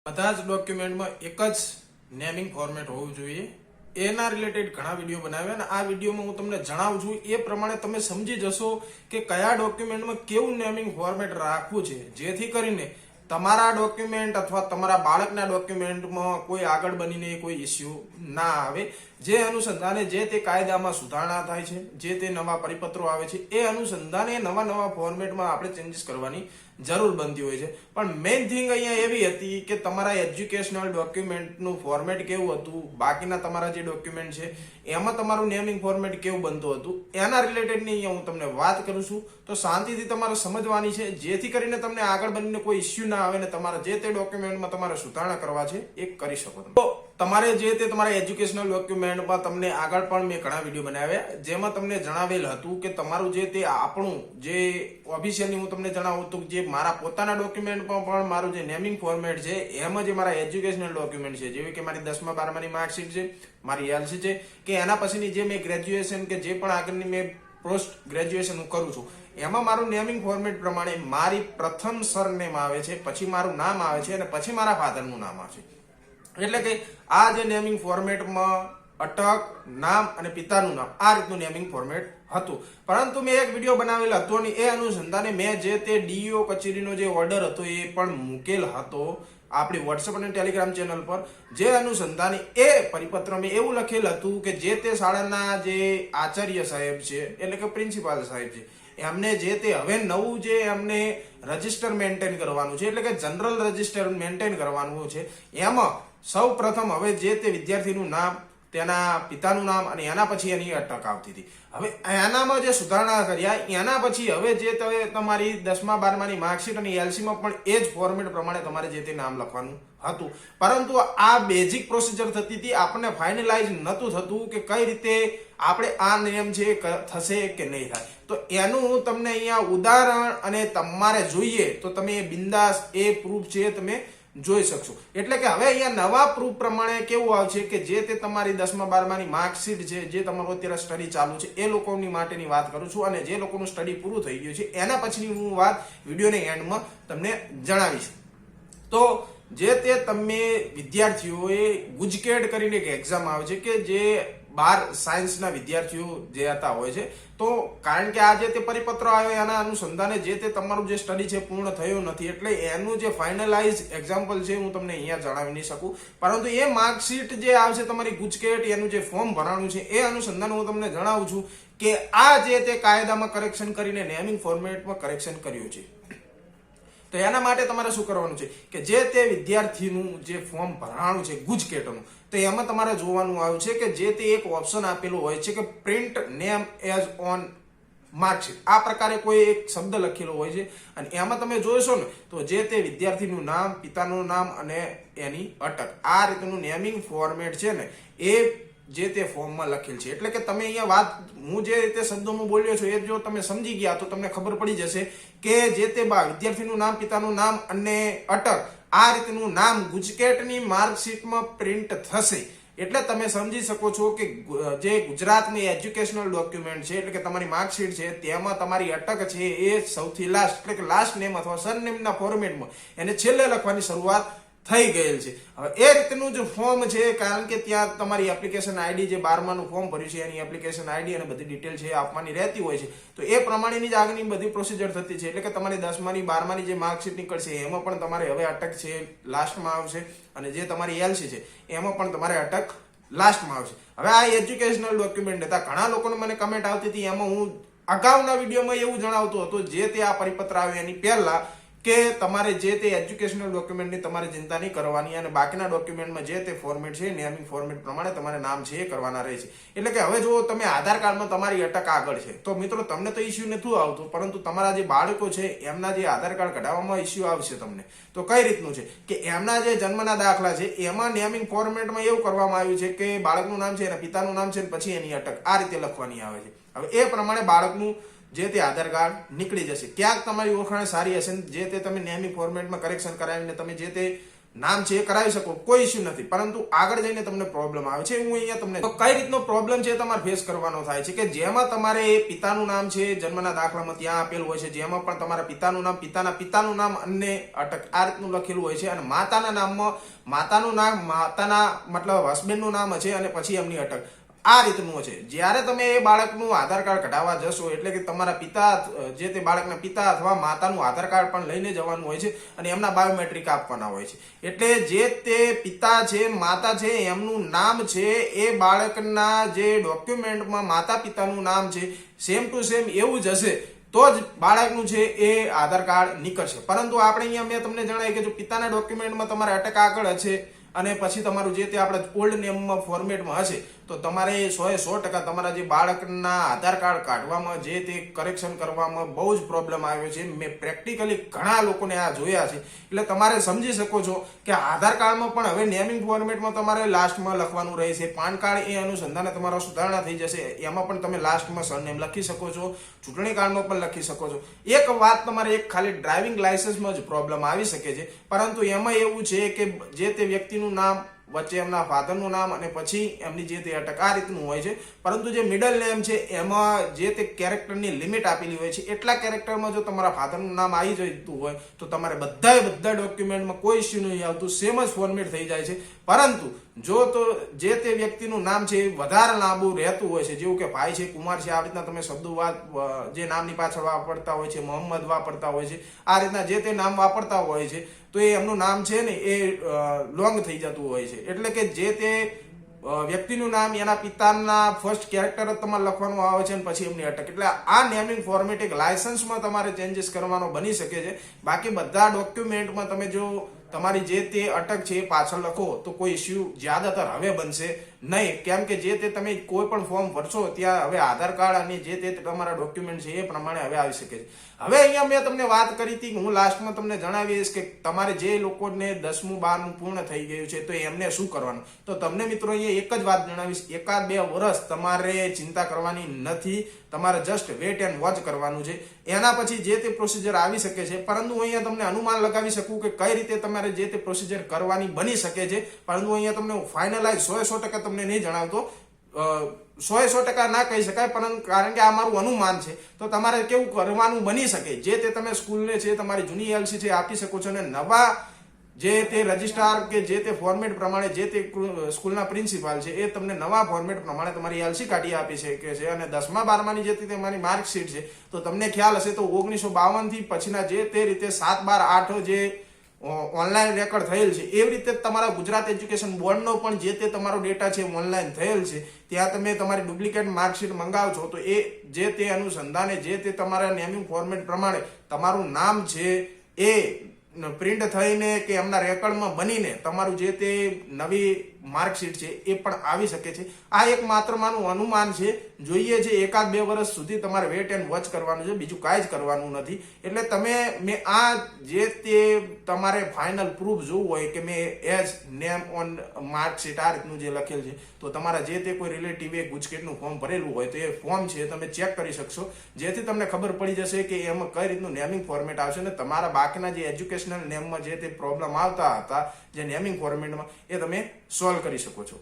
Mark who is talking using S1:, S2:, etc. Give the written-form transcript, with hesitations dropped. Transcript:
S1: બધા જ ડોક્યુમેન્ટમાં એક જ નેમિંગ ફોર્મેટ હોવું જોઈએ. એના રિલેટેડ ઘણા વિડીયો બનાવ્યા અને આ વિડીયોમાં હું તમને જણાવું છું એ પ્રમાણે તમે સમજી જશો કે કયા ડોક્યુમેન્ટમાં કેવું નેમિંગ ફોર્મેટ રાખવું છે, જેથી કરીને તમારા ડોક્યુમેન્ટ અથવા તમારા બાળકના ડોક્યુમેન્ટમાં કોઈ આગળ બનીને કોઈ ઇસ્યુ ના આવે. જે અનુસંધાને જે તે કાયદામાં સુધારણા થાય છે, જે તે નવા પરિપત્રો આવે છે, એ અનુસંધાને નવા ફોર્મેટમાં આપણે ચેન્જીસ કરવાની જરૂર બનતી હોય છે. પણ મેઇન થિંગ અહીંયા એવી હતી કે તમારા એજ્યુકેશનલ ડોક્યુમેન્ટનું ફોર્મેટ કેવું હતું, બાકીના તમારા જે ડોક્યુમેન્ટ છે એમાં તમારું નેમિંગ ફોર્મેટ કેવું બનતું હતું, એના રિલેટેડની અહીંયા હું તમને વાત કરું છું. તો શાંતિથી તમારે સમજવાની છે, જેથી કરીને તમને આગળ બનીને કોઈ ઇસ્યુ ના આવે ને તમારા જે તે ડોક્યુમેન્ટમાં તમારે સુધારણા કરવા છે એ કરી શકો. તો તમારે જે તે તમારા એજ્યુકેશનલ ડોક્યુમેન્ટમાં તમને આગળ પણ મેં ઘણા વિડીયો બનાવ્યા જેમાં તમને જણાવેલ હતું કે તમારું જે તે આપણું જે ઓફિશિયલી હું તમને જણાવું તો જે મારા પોતાના ડોક્યુમેન્ટમાં પણ મારું જે નેમિંગ ફોર્મેટ છે એમાં જે મારા એજ્યુકેશનલ ડોક્યુમેન્ટ છે, જેવી કે મારી 10મા 12માની માર્કશીટ છે, મારી એલસી છે, કે એના પછીની જે મેં ગ્રેજ્યુએશન કે જે પણ આગળની મેં પોસ્ટ ગ્રેજ્યુએશન હું કરું છું, એમાં મારું નેમિંગ ફોર્મેટ પ્રમાણે મારી પ્રથમ સરનેમ આવે છે, પછી મારું નામ આવે છે અને પછી મારા ફાધરનું નામ આવે છે. એટલે કે આ જે નેમિંગ ફોર્મેટમાં અટક, નામ અને પિતાનું નામ આ રીતનું નેમિંગ ફોર્મેટ હતું. પરંતુ મેં એક વિડીયો બનાવેલ હતો અને એ અનુસંધાને મેં જે તે ડીઈઓ કચેરીનો જે ઓર્ડર હતો એ પણ મૂકેલ હતો આપણી વોટ્સએપ અને ટેલિગ્રામ ચેનલ પર. જે અનુસંધાને એ પરિપત્રમાં એવું લખેલ હતું કે જે તે શાળાના જે આચાર્ય સાહેબ છે એટલે કે પ્રિન્સિપાલ સાહેબ છે એમને જે તે હવે નવું જે એમને રજિસ્ટર મેન્ટેન કરવાનું છે એટલે કે જનરલ રજિસ્ટર મેન્ટેન કરવાનું છે. એમાં સૌ પ્રથમ હવે જે તે વિદ્યાર્થીનું નામ, તેના પિતાનું નામ અને એના પછી એની અટક આવતી હતી. હવે એનામાં જે સુધારણા કર્યા એના પછી હવે જે તમારી 10મા 12માની માર્કશીટ અને એલસીમાં પણ એ જ ફોર્મેટ પ્રમાણે તમારે જે તે નામ લખવાનું હતું. પરંતુ આ બેઝિક પ્રોસિજર થતી હતી, આપણને ફાઇનલાઇઝ નહોતું થતું કે કઈ રીતે આપણે આ નિયમ છે થશે કે નહીં થાય. તો એનું હું તમને અહીંયા ઉદાહરણ અને તમારે જોઈએ તો તમે બિંદાસ એ પ્રૂફ છે તમે જોઈ શકશો. એટલે કે હવે અહીંયા નવા પ્રૂફ પ્રમાણે કેવું આવશે કે જે તે તમારી 10મા 12માની માર્કશીટ છે, જે તમારું અત્યારે સ્ટડી ચાલુ છે એ લોકોની માટેની વાત કરું છું અને જે લોકોનું સ્ટડી પૂરું થઈ ગયું છે એના પછીની હું વાત વિડીયોના એન્ડમાં તમને જણાવીશ. તો જે તે તમે વિદ્યાર્થીઓએ ગુજકેટ કરીને એક એક્ઝામ આવે છે કે જે 12 સાયન્સના વિદ્યાર્થીઓ જે હતા હોય છે. તો કારણ કે આ જે તે પરિપત્ર આવ્યો એના અનુસંધાને જે તે તમારું જે સ્ટડી છે પૂર્ણ થયું નથી, એટલે એનું જે ફાઇનલાઇઝ એક્ઝામ્પલ છે હું તમને અહીંયા જણાવી નહીં શકું. પરંતુ એ માર્કશીટ જે આવશે તમારી ગુજકેટ એનું જે ફોર્મ ભરાણું છે એ અનુસંધાને હું તમને જણાવું છું કે આ જે તે કાયદામાં કરેક્શન કરીને નેમિંગ ફોર્મેટમાં કરેક્શન કર્યું છે. તો એના માટે તમારે શું કરવાનું છે કે જે તે વિદ્યાર્થીનું જે ફોર્મ ભરાણું છે ગુજકેટનું, તો એમાં તમારે જોવાનું આવ્યું છે કે જે તે એક ઓપ્શન આપેલું હોય છે કે print name as on marksheet. આ પ્રકારે કોઈ એક શબ્દ લખેલો હોય છે અને એમાં તમે જોશો ને તો જે તે વિદ્યાર્થીનું નામ, પિતાનું નામ અને એની અટક આ રીતનું નેમિંગ ફોર્મેટ છે ને એ જે તે ફોર્મમાં લખેલ છે. એટલે કે તમે અહીંયા વાત હું જે રીતે શબ્દોમાં બોલ્યો છું એ જો તમે સમજી ગયા તો તમને ખબર પડી જશે કે જે તે વિદ્યાર્થીનું નામ, પિતાનું નામ અને અટક આ રીતનું નામ ગુજકેટની માર્કશીટમાં પ્રિન્ટ થશે. એટલે તમે સમજી શકો છો કે જે ગુજરાતની એજ્યુકેશનલ ડોક્યુમેન્ટ છે એટલે કે તમારી માર્કશીટ છે તેમાં તમારી અટક છે એ સૌથી લાસ્ટ એટલે કે લાસ્ટ નેમ અથવા સરનેમના ફોર્મેટમાં એને છેલ્લે લખવાની શરૂઆત થઈ ગયેલ છે. હવે એ રીતનું જે ફોર્મ છે, કારણ કે ત્યાં તમારી એપ્લિકેશન આઈડી જે 12માનું ફોર્મ ભર્યું છે એની એપ્લિકેશન આઈડી અને બધી ડિટેલ છે આપવાની રહેતી હોય છે. તો એ પ્રમાણેની જ આગળની બધી પ્રોસિજર થતી છે. એટલે કે તમારી 10માની 12માની જે માર્કશીટ નીકળશે એમાં પણ તમારે હવે અટક છે લાસ્ટમાં આવશે અને જે તમારી એલસી છે એમાં પણ તમારે અટક લાસ્ટમાં આવશે. હવે આ એજ્યુકેશનલ ડોક્યુમેન્ટ હતા, ઘણા લોકોને મને કમેન્ટ આવતી હતી, એમાં હું અગાઉના વિડીયોમાં એવું જણાવતો હતો જે તે આ પરિપત્ર આવ્યો એની પહેલા કે તમારે જે તે એજ્યુકેશનલ ડોક્યુમેન્ટની તમારે ચિંતા નહીં કરવાની અને બાકીના ડોક્યુમેન્ટમાં જે તે ફોર્મેટ છે નેમિંગ ફોર્મેટ પ્રમાણે તમારે નામ છે એ કરવાના રહે છે. એટલે કે હવે જો તમે આધાર કાર્ડમાં તમારી અટક આગળ છે તો મિત્રો તમને તો ઇસ્યુ નથી આવતું, પરંતુ તમારા જે બાળકો છે એમના જે આધાર કાર્ડ કઢાવવામાં ઇસ્યુ આવશે તમને. તો કઈ રીતનું છે કે એમના જે જન્મના દાખલા છે એમાં નેમિંગ ફોર્મેટમાં એવું કરવામાં આવ્યું છે કે બાળકનું નામ છે અને પિતાનું નામ છે પછી એની અટક આ રીતે લખવાની આવે છે. હવે એ પ્રમાણે બાળકનું જે તે આધાર કાર્ડ નીકળી જશે. ક્યાંક તમારી ઓળખાણ સારી હશે જે તે તમે નેમિંગ ફોર્મેટમાં કરેક્શન કરાવીને તમે જે તે નામ છે એ કરાવી શકો, કોઈ ઇસ્યુ નથી, પરંતુ આગળ જઈને તમને પ્રોબ્લેમ આવે છે. હું અહીંયા તમને કઈ રીતનો પ્રોબ્લેમ છે તમારે ફેસ કરવાનો થાય છે કે જેમાં તમારે પિતાનું નામ છે જન્મના દાખલામાં ત્યાં આપેલું હોય છે, જેમાં પણ તમારા પિતાનું નામ, પિતાનું નામ અને અટક આ રીતનું લખેલું હોય છે, અને માતાના નામમાં માતાનું નામ, માતાના મતલબ હસબન્ડનું નામ છે અને પછી એમની અટક આ રીતનું છે. જ્યારે તમે એ બાળકનું આધાર કાર્ડ કઢાવવા જશો એટલે કે તમારા પિતા, જે તે બાળકના પિતા અથવા માતાનું આધાર કાર્ડ પણ લઈને જવાનું હોય છે અને એમના બાયોમેટ્રિક આપવાના હોય છે. એટલે જે તે પિતા છે, માતા છે, એમનું નામ છે એ બાળકના જે ડોક્યુમેન્ટમાં માતા પિતાનું નામ છે સેમ ટુ સેમ એવું જ હશે તો જ બાળકનું છે એ આધાર કાર્ડ નીકળશે. પરંતુ આપણે અહીંયા મેં તમને જણાવ્યું કે જો પિતાના ડોક્યુમેન્ટમાં તમારે અટક આગળ હશે અને પછી તમારું જે તે આપણે ઓલ્ડ નેમમાં ફોર્મેટમાં હશે તો તમારે 100% તમારા જે બાળકના આધાર કાર્ડ કાઢવામાં, જે તે કરેક્શન કરવામાં બહુ જ પ્રોબ્લેમ આવ્યો છે. મેં પ્રેક્ટિકલી ઘણા લોકોને આ જોયા છે. એટલે તમારે સમજી શકો છો કે આધાર કાર્ડમાં પણ હવે નેમિંગ ફોર્મેટમાં તમારે લાસ્ટમાં લખવાનું રહે છે. પાન કાર્ડ એ અનુસંધાને તમારા સુધારણા થઈ જશે, એમાં પણ તમે લાસ્ટમાં સરનેમ લખી શકો છો, ચૂંટણી કાર્ડમાં પણ લખી શકો છો. એક વાત તમારે એક ખાલી ડ્રાઇવિંગ લાયસન્સમાં જ પ્રોબ્લેમ આવી શકે છે, પરંતુ એમાં એવું છે કે જે તે વ્યક્તિનું નામ, વચ્ચે એમના ફાધરનું નામ અને પછી એમની જે તે અટક આ રીતનું હોય છે. પરંતુ જે મિડલ નેમ છે એમાં જે તે કેરેક્ટરની લિમિટ આપેલી હોય છે, એટલા કેરેક્ટરમાં જો તમારા ફાધરનું નામ આવી જતું હોય તો તમારે બધા ડોક્યુમેન્ટમાં કોઈ ઇસ્યુ નહીં આવતું, સેમ જ ફોર્મેટ થઈ જાય છે. પરંતુ જો તો જે તે વ્યક્તિનું નામ છે વધારે લાંબુ રહેતું હોય છે, જેવું કે ભાઈ છે, કુમાર છે, આ રીતના તમે શબ્દો જે નામની પાછળ વાપરતા હોય છે, મોહમ્મદ વાપરતા હોય છે, આ રીતના જે તે નામ વાપરતા હોય છે તો એ એમનું નામ છે ને એ લોંગ થઈ જતું હોય છે. એટલે કે જે તે વ્યક્તિનું નામ એના પિતાના ફર્સ્ટ કેરેક્ટર જ તમારે લખવાનું આવે છે અને પછી એમની અટક. એટલે આ નેમિંગ ફોર્મેટ એક લાયસન્સમાં તમારે ચેન્જીસ કરવાનો બની શકે છે. બાકી બધા ડોક્યુમેન્ટમાં તમે જો તમારી જે તે અટક છે એ પાછળ લખો તો કોઈ ઇસ્યુ જ્યાદાતર હવે બનશે નહીં, કેમ કે જે તે તમે કોઈ પણ ફોર્મ ભરશો ત્યાં હવે આધાર કાર્ડ અને જે તે તમારા ડોક્યુમેન્ટ છે એ પ્રમાણે હવે આવી શકે છે. હવે અહીંયા મેં તમને વાત કરી હતી, હું લાસ્ટમાં તમને જણાવીશ કે તમારે જે લોકોને 10મું 12મું પૂર્ણ થઈ ગયું છે તો એમને શું કરવાનું. તો તમને મિત્રો અહીંયા એક જ વાત જણાવીશ, 1-2 વર્ષ તમારે ચિંતા કરવાની નથી, તમારે જસ્ટ વેટ એન્ડ વોચ કરવાનું છે. એના પછી જે તે પ્રોસિજર આવી શકે છે, પરંતુ હું અહીંયા તમને અનુમાન લગાવી શકું કે કઈ રીતે તમારે જે તે પ્રોસિજર કરવાની બની શકે છે. પરંતુ અહીંયા તમને ફાઇનલાઇઝ 100% તમને નહીં જણાવતો, 100% ના કહી શકાય, પરંતુ કારણ કે આ મારું અનુમાન છે. તો તમારે કેવું કરવાનું બની શકે, જે તે તમે સ્કૂલને છે તમારી જૂની એલસી છે આપી શકો છો, અને નવા જે તે રજિસ્ટ્રાર કે જે તે ફોર્મેટ પ્રમાણે જે તે સ્કૂલના પ્રિન્સિપાલ છે એ તમને નવા ફોર્મેટ પ્રમાણે તમારી એલસી કાઢી આપી શકે છે. અને 10મા 12માની જે તે તમારી માર્કશીટ છે તો તમને ખ્યાલ હશે તો 1952 થી પછીના જે તે રીતે 7, 12, 8 જે ઓનલાઈન રેકોર્ડ થયેલ છે એવી રીતે તમારા ગુજરાત એજ્યુકેશન બોર્ડનો પણ જે તે તમારો ડેટા છે ઓનલાઈન થયેલ છે. ત્યાં તમે તમારી ડુપ્લિકેટ માર્કશીટ મંગાવો છો તો એ જે તે અનુસંધાને જે તે તમારા નેમિંગ ફોર્મેટ પ્રમાણે તમારું નામ છે એ પ્રિન્ટ થઈને કે એમના રેકોર્ડમાં બનીને તમારું જે તે નવી માર્કશીટ છે એ પણ આવી શકે છે. આ એક માત્ર માનું અનુમાન છે, જોઈએ છે 1-2 વર્ષ સુધી તમારે વેટ એન્ડ વોચ કરવાનું છે, બીજું કાંઈ જ કરવાનું નથી. એટલે તમે મેં આ જે તે તમારે ફાઇનલ પ્રૂફ જોવું હોય કે મેં એઝ નેમ ઓન માર્કશીટ આ રીતનું જે લખેલ છે તો તમારા જે તે કોઈ રિલેટિવે ગુજકેટનું ફોર્મ ભરેલું હોય તો એ ફોર્મ છે તમે ચેક કરી શકશો, જેથી તમને ખબર પડી જશે કે એમાં કઈ રીતનું નેમિંગ ફોર્મેટ આવશે અને તમારા બાકીના જે એજ્યુકેશનલ નેમમાં જે તે પ્રોબ્લેમ આવતા હતા જે નેમિંગ ફોર્મેટમાં એ તમે સોલ્વ કરી શકો છો.